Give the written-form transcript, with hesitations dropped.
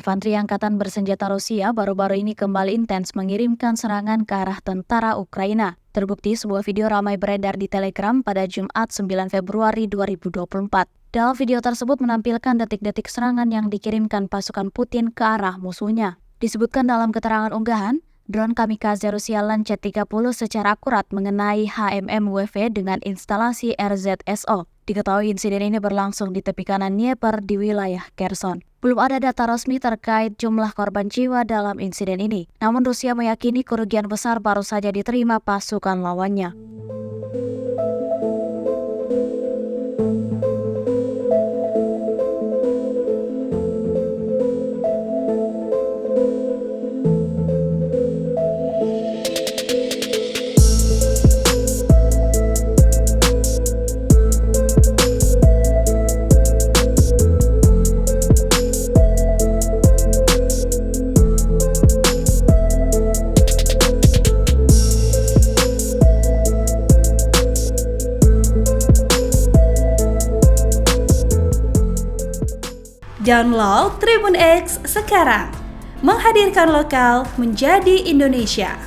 Infanteri Angkatan Bersenjata Rusia baru-baru ini kembali intens mengirimkan serangan ke arah tentara Ukraina. Terbukti sebuah video ramai beredar di Telegram pada Jumat 9 Februari 2024. Dalam video tersebut menampilkan detik-detik serangan yang dikirimkan pasukan Putin ke arah musuhnya. Disebutkan dalam keterangan unggahan, drone kamikaze Rusia Lancet 30 secara akurat mengenai HMM-WV dengan instalasi RZSO. Diketahui insiden ini berlangsung di tepi kanan Dnieper di wilayah Kherson. Belum ada data resmi terkait jumlah korban jiwa dalam insiden ini. Namun Rusia meyakini kerugian besar baru saja diterima pasukan lawannya. Download Tribun X sekarang, menghadirkan lokal menjadi Indonesia.